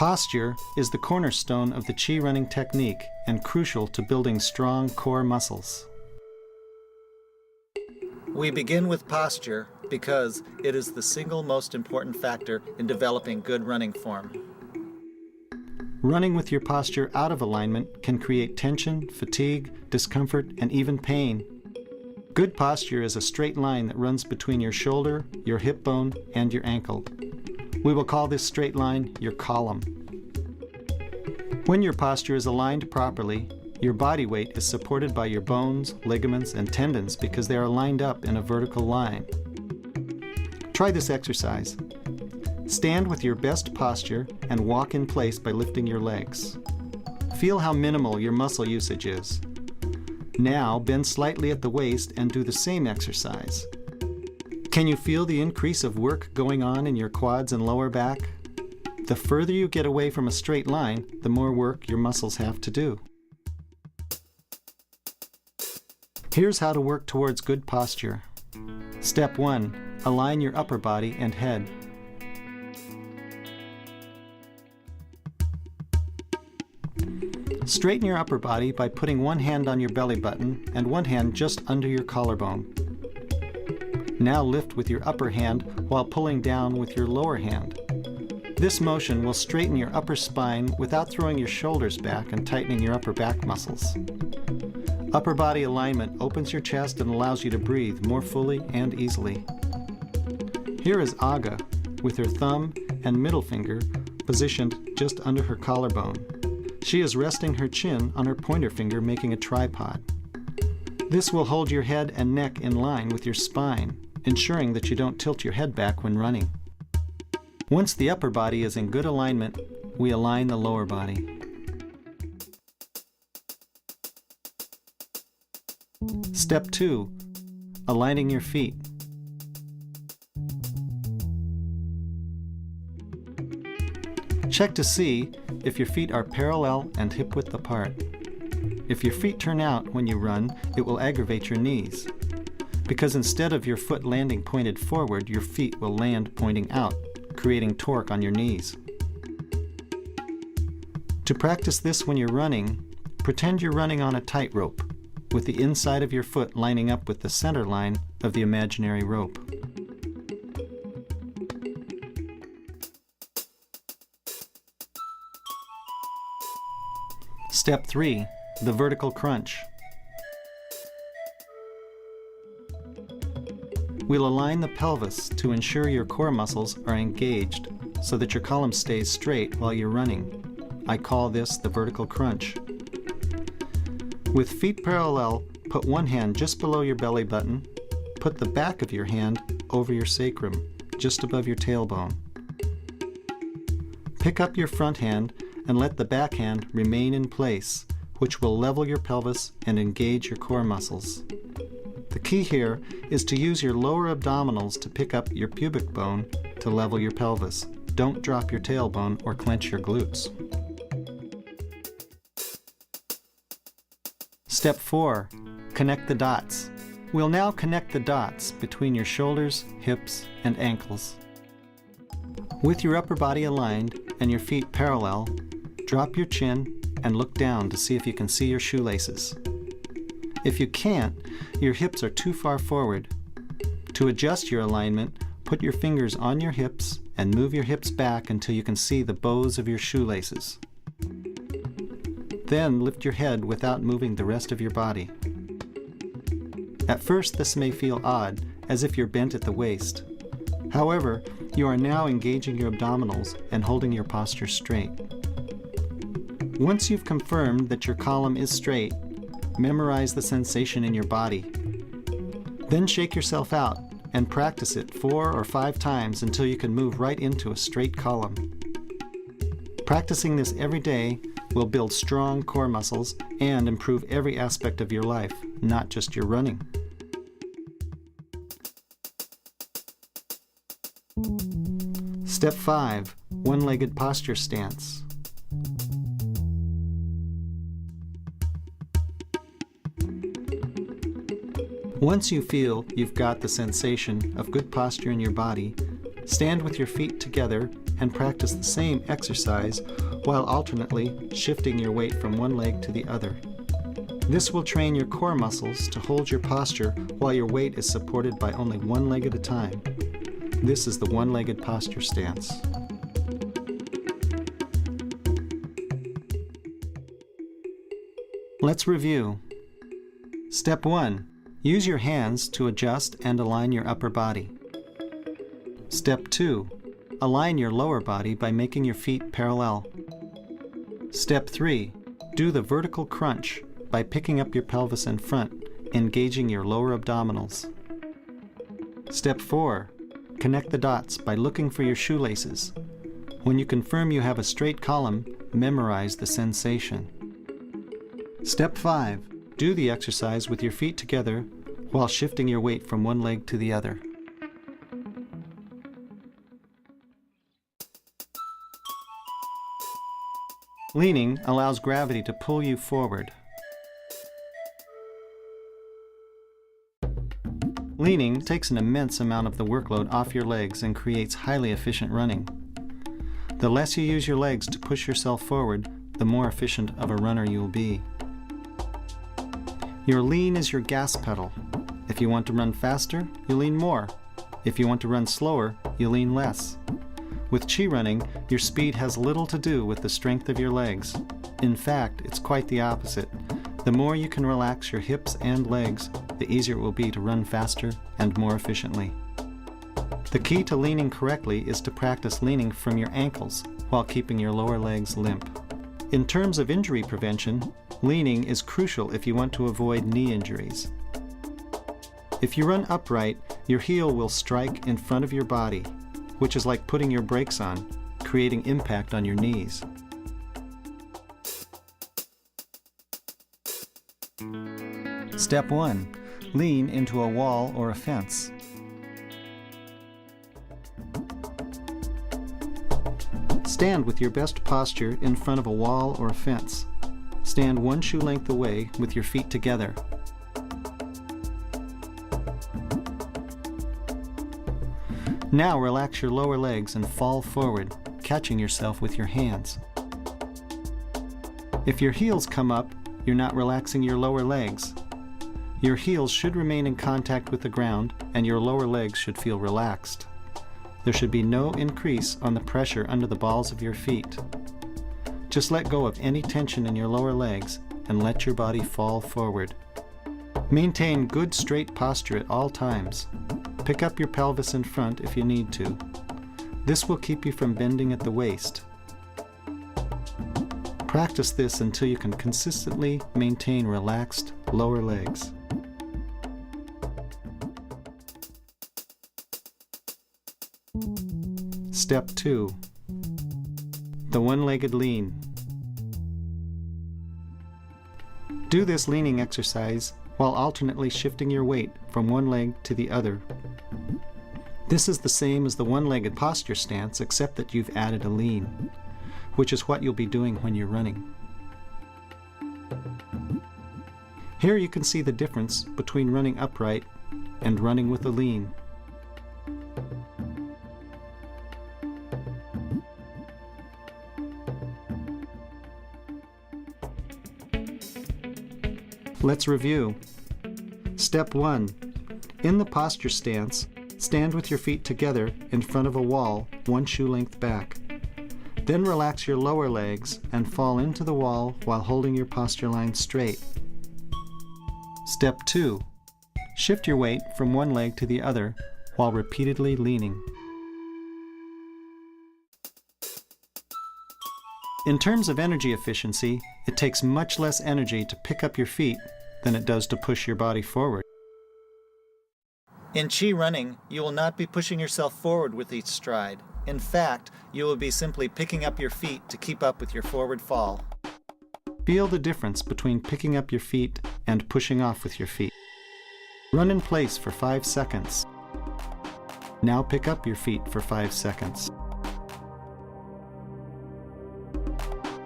Posture is the cornerstone of the Qi running technique and crucial to building strong core muscles. We begin with posture because it is the single most important factor in developing good running form. Running with your posture out of alignment can create tension, fatigue, discomfort, and even pain. Good posture is a straight line that runs between your shoulder, your hip bone, and your ankle. We will call this straight line your column. When your posture is aligned properly, your body weight is supported by your bones, ligaments, and tendons because they are lined up in a vertical line. Try this exercise. Stand with your best posture and walk in place by lifting your legs. Feel how minimal your muscle usage is. Now bend slightly at the waist and do the same exercise. Can you feel the increase of work going on in your quads and lower back? The further you get away from a straight line, the more work your muscles have to do. Here's how to work towards good posture. Step 1. Align your upper body and head. Straighten your upper body by putting one hand on your belly button and one hand just under your collarbone. Now lift with your upper hand while pulling down with your lower hand. This motion will straighten your upper spine without throwing your shoulders back and tightening your upper back muscles. Upper body alignment opens your chest and allows you to breathe more fully and easily. Here is Aga with her thumb and middle finger positioned just under her collarbone. She is resting her chin on her pointer finger, making a tripod. This will hold your head and neck in line with your spine, ensuring that you don't tilt your head back when running. Once the upper body is in good alignment, we align the lower body. Step 2. Aligning your feet. Check to see if your feet are parallel and hip width apart. If your feet turn out when you run, it will aggravate your knees, because instead of your foot landing pointed forward, your feet will land pointing out, creating torque on your knees. To practice this when you're running, pretend you're running on a tightrope, with the inside of your foot lining up with the center line of the imaginary rope. Step 3. The vertical crunch. We'll align the pelvis to ensure your core muscles are engaged so that your column stays straight while you're running. I call this the vertical crunch. With feet parallel, put one hand just below your belly button. Put the back of your hand over your sacrum, just above your tailbone. Pick up your front hand and let the back hand remain in place, which will level your pelvis and engage your core muscles. The key here is to use your lower abdominals to pick up your pubic bone to level your pelvis. Don't drop your tailbone or clench your glutes. Step 4. Connect the dots. We'll now connect the dots between your shoulders, hips, and ankles. With your upper body aligned and your feet parallel, drop your chin and look down to see if you can see your shoelaces. If you can't, your hips are too far forward. To adjust your alignment, put your fingers on your hips and move your hips back until you can see the bows of your shoelaces. Then lift your head without moving the rest of your body. At first, this may feel odd, as if you're bent at the waist. However, you are now engaging your abdominals and holding your posture straight. Once you've confirmed that your column is straight, memorize the sensation in your body. Then shake yourself out and practice it 4 or 5 times until you can move right into a straight column. Practicing this every day will build strong core muscles and improve every aspect of your life, not just your running. Step 5. One-legged posture stance. Once you feel you've got the sensation of good posture in your body, stand with your feet together together and practice the same exercise while alternately shifting your weight from one leg to the other. This will train your core muscles to hold your posture while your weight is supported by only one leg at a time. This is the one-legged posture stance. Let's review. Step 1. Use your hands to adjust and align your upper body. Step 2. Align your lower body by making your feet parallel. Step 3. Do the vertical crunch by picking up your pelvis in front, engaging your lower abdominals. Step 4. Connect the dots by looking for your shoelaces. When you confirm you have a straight column, memorize the sensation. Step 5. Do the exercise with your feet together while shifting your weight from one leg to the other. Leaning allows gravity to pull you forward. Leaning takes an immense amount of the workload off your legs and creates highly efficient running. The less you use your legs to push yourself forward, the more efficient of a runner you will be. Your lean is your gas pedal. If you want to run faster, you lean more. If you want to run slower, you lean less. With chi running, your speed has little to do with the strength of your legs. In fact, it's quite the opposite. The more you can relax your hips and legs, the easier it will be to run faster and more efficiently. The key to leaning correctly is to practice leaning from your ankles while keeping your lower legs limp. In terms of injury prevention, leaning is crucial if you want to avoid knee injuries. If you run upright, your heel will strike in front of your body, which is like putting your brakes on, creating impact on your knees. Step 1. Lean into a wall or a fence. Stand with your best posture in front of a wall or a fence. Stand one shoe length away with your feet together. Now relax your lower legs and fall forward, catching yourself with your hands. If your heels come up, you're not relaxing your lower legs. Your heels should remain in contact with the ground and your lower legs should feel relaxed. There should be no increase on the pressure under the balls of your feet. Just let go of any tension in your lower legs and let your body fall forward. Maintain good straight posture at all times. Pick up your pelvis in front if you need to. This will keep you from bending at the waist. Practice this until you can consistently maintain relaxed lower legs. Step 2. The one-legged lean. Do this leaning exercise while alternately shifting your weight from one leg to the other. This is the same as the one-legged posture stance, except that you've added a lean, which is what you'll be doing when you're running. Here you can see the difference between running upright and running with a lean. Let's review. Step 1. In the posture stance, stand with your feet together in front of a wall, one shoe length back. Then relax your lower legs and fall into the wall while holding your posture line straight. Step 2. Shift your weight from one leg to the other while repeatedly leaning. In terms of energy efficiency, it takes much less energy to pick up your feet than it does to push your body forward. In chi running, you will not be pushing yourself forward with each stride. In fact, you will be simply picking up your feet to keep up with your forward fall. Feel the difference between picking up your feet and pushing off with your feet. Run in place for 5 seconds. Now pick up your feet for 5 seconds.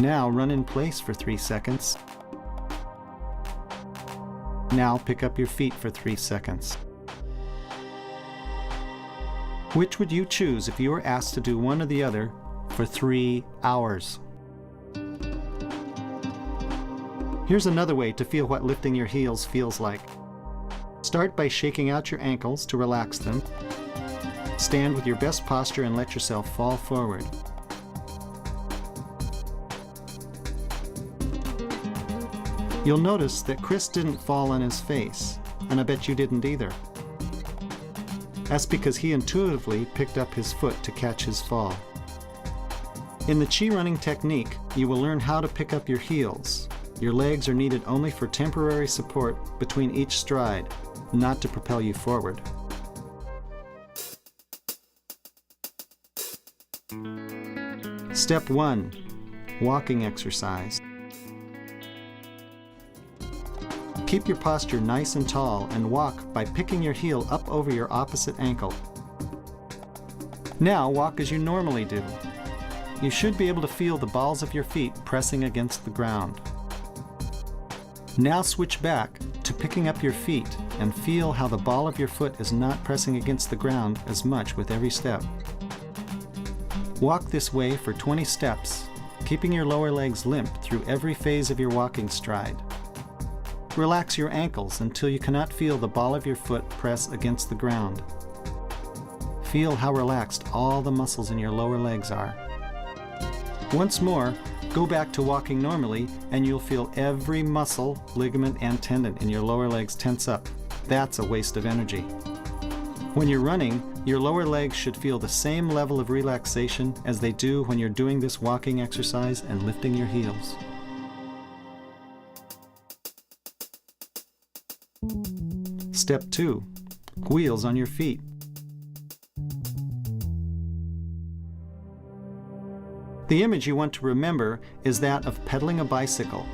Now run in place for 3 seconds. Now pick up your feet for 3 seconds. Which would you choose if you were asked to do one or the other for 3 hours? Here's another way to feel what lifting your heels feels like. Start by shaking out your ankles to relax them. Stand with your best posture and let yourself fall forward. You'll notice that Chris didn't fall on his face, and I bet you didn't either. That's because he intuitively picked up his foot to catch his fall. In the Chi running technique, you will learn how to pick up your heels. Your legs are needed only for temporary support between each stride, not to propel you forward. Step 1. Walking exercise. Keep your posture nice and tall and walk by picking your heel up over your opposite ankle. Now walk as you normally do. You should be able to feel the balls of your feet pressing against the ground. Now switch back to picking up your feet and feel how the ball of your foot is not pressing against the ground as much with every step. Walk this way for 20 steps, keeping your lower legs limp through every phase of your walking stride. Relax your ankles until you cannot feel the ball of your foot press against the ground. Feel how relaxed all the muscles in your lower legs are. Once more, go back to walking normally and you'll feel every muscle, ligament, and tendon in your lower legs tense up. That's a waste of energy. When you're running, your lower legs should feel the same level of relaxation as they do when you're doing this walking exercise and lifting your heels. Step 2. Wheels on your feet. The image you want to remember is that of pedaling a bicycle,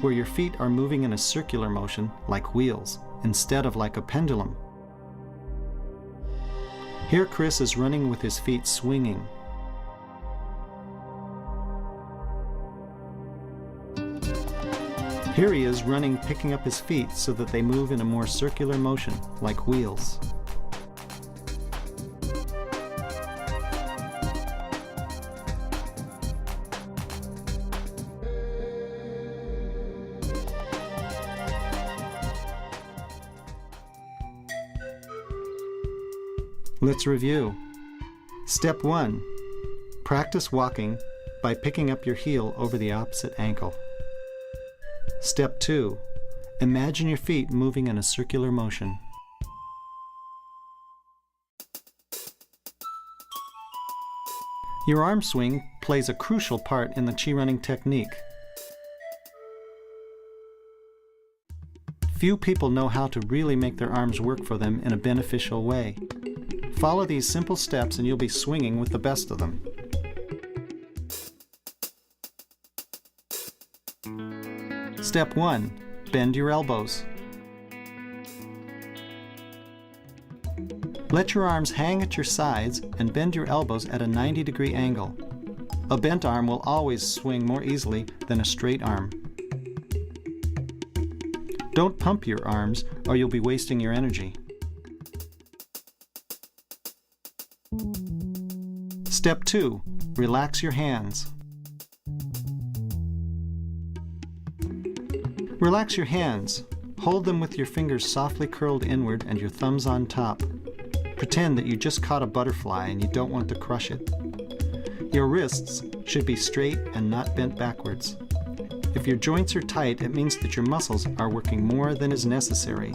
where your feet are moving in a circular motion like wheels, instead of like a pendulum. Here Chris is running with his feet swinging. Here he is running, picking up his feet so that they move in a more circular motion, like wheels. Let's review. Step 1. Practice walking by picking up your heel over the opposite ankle. Step 2. Imagine your feet moving in a circular motion. Your arm swing plays a crucial part in the Chi running technique. Few people know how to really make their arms work for them in a beneficial way. Follow these simple steps and you'll be swinging with the best of them. Step 1. Bend your elbows. Let your arms hang at your sides and bend your elbows at a 90-degree angle. A bent arm will always swing more easily than a straight arm. Don't pump your arms or you'll be wasting your energy. Step 2. Relax your hands. Relax your hands. Hold them with your fingers softly curled inward and your thumbs on top. Pretend that you just caught a butterfly and you don't want to crush it. Your wrists should be straight and not bent backwards. If your joints are tight, it means that your muscles are working more than is necessary.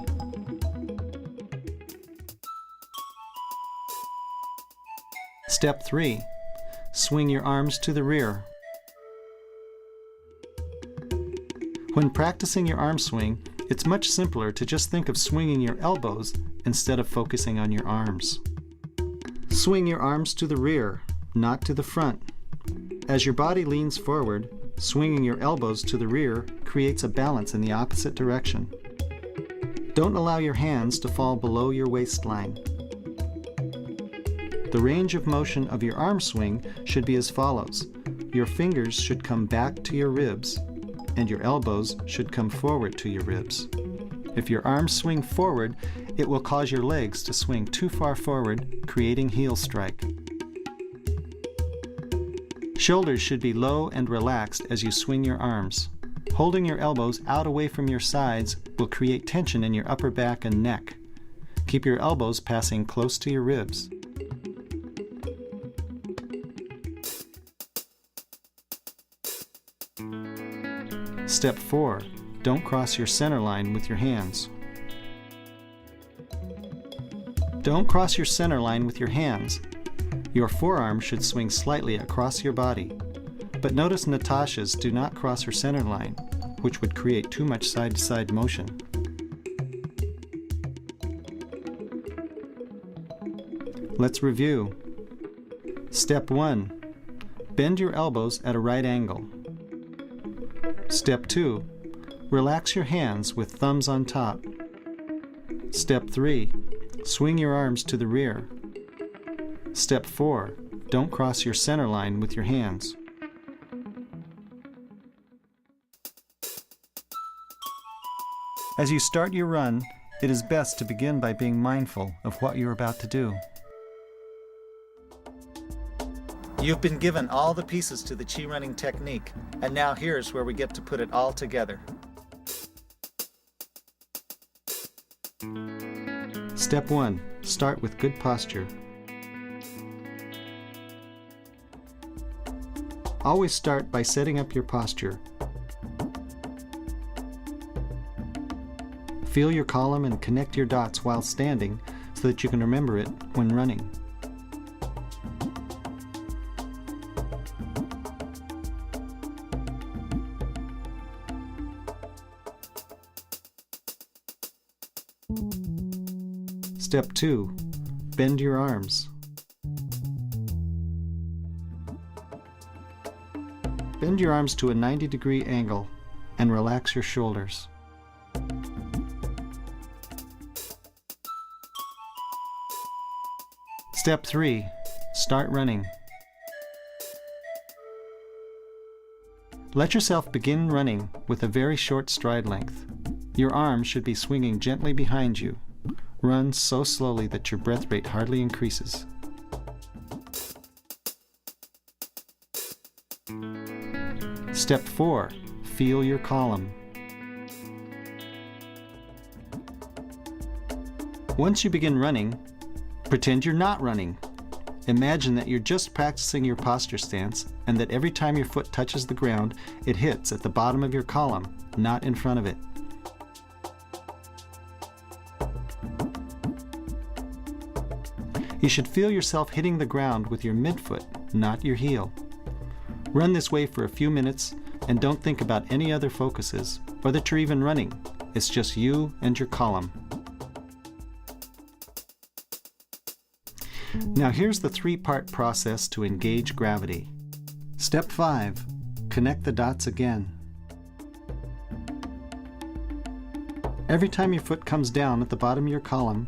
Step 3. Swing your arms to the rear. When practicing your arm swing, it's much simpler to just think of swinging your elbows instead of focusing on your arms. Swing your arms to the rear, not to the front. As your body leans forward, swinging your elbows to the rear creates a balance in the opposite direction. Don't allow your hands to fall below your waistline. The range of motion of your arm swing should be as follows. Your fingers should come back to your ribs, and your elbows should come forward to your ribs. If your arms swing forward, it will cause your legs to swing too far forward, creating heel strike. Shoulders should be low and relaxed as you swing your arms. Holding your elbows out away from your sides will create tension in your upper back and neck. Keep your elbows passing close to your ribs. Step 4. Don't cross your center line with your hands. Don't cross your center line with your hands. Your forearm should swing slightly across your body. But notice Natasha's do not cross her center line, which would create too much side-to-side motion. Let's review. Step 1. Bend your elbows at a right angle. Step 2. Relax your hands with thumbs on top. Step 3. Swing your arms to the rear. Step 4. Don't cross your center line with your hands. As you start your run, it is best to begin by being mindful of what you're about to do. You've been given all the pieces to the Chi running technique, and now here's where we get to put it all together. Step 1. Start with good posture. Always start by setting up your posture. Feel your column and connect your dots while standing so that you can remember it when running. Step 2. Bend your arms. Bend your arms to a 90-degree angle and relax your shoulders. Step 3. Start running. Let yourself begin running with a very short stride length. Your arms should be swinging gently behind you. Run so slowly that your breath rate hardly increases. Step 4. Feel your column. Once you begin running, pretend you're not running. Imagine that you're just practicing your posture stance and that every time your foot touches the ground, it hits at the bottom of your column, not in front of it. You should feel yourself hitting the ground with your midfoot, not your heel. Run this way for a few minutes and don't think about any other focuses or that you're even running. It's just you and your column. Now here's the 3-part process to engage gravity. Step 5. Connect the dots again. Every time your foot comes down at the bottom of your column,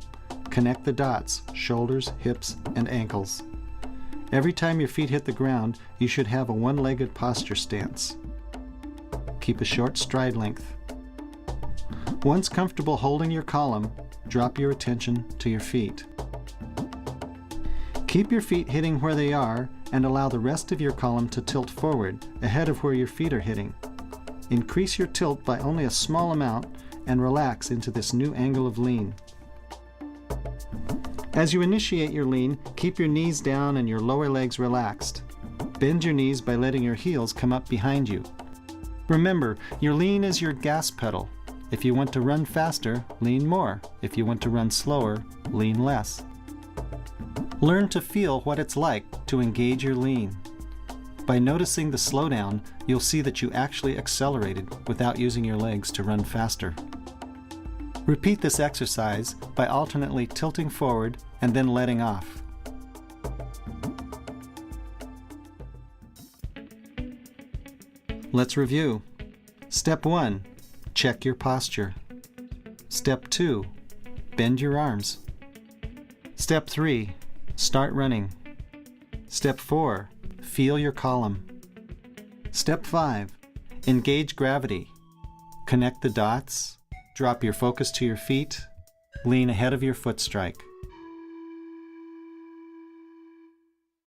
connect the dots, shoulders, hips, and ankles. Every time your feet hit the ground, you should have a one-legged posture stance. Keep a short stride length. Once comfortable holding your column, drop your attention to your feet. Keep your feet hitting where they are and allow the rest of your column to tilt forward, ahead of where your feet are hitting. Increase your tilt by only a small amount and relax into this new angle of lean. As you initiate your lean, keep your knees down and your lower legs relaxed. Bend your knees by letting your heels come up behind you. Remember, your lean is your gas pedal. If you want to run faster, lean more. If you want to run slower, lean less. Learn to feel what it's like to engage your lean. By noticing the slowdown, you'll see that you actually accelerated without using your legs to run faster. Repeat this exercise by alternately tilting forward and then letting off. Let's review. Step 1. Check your posture. Step 2. Bend your arms. Step 3. Start running. Step 4. Feel your column. Step 5. Engage gravity. Connect the dots, Drop your focus to your feet. Lean ahead of your foot strike.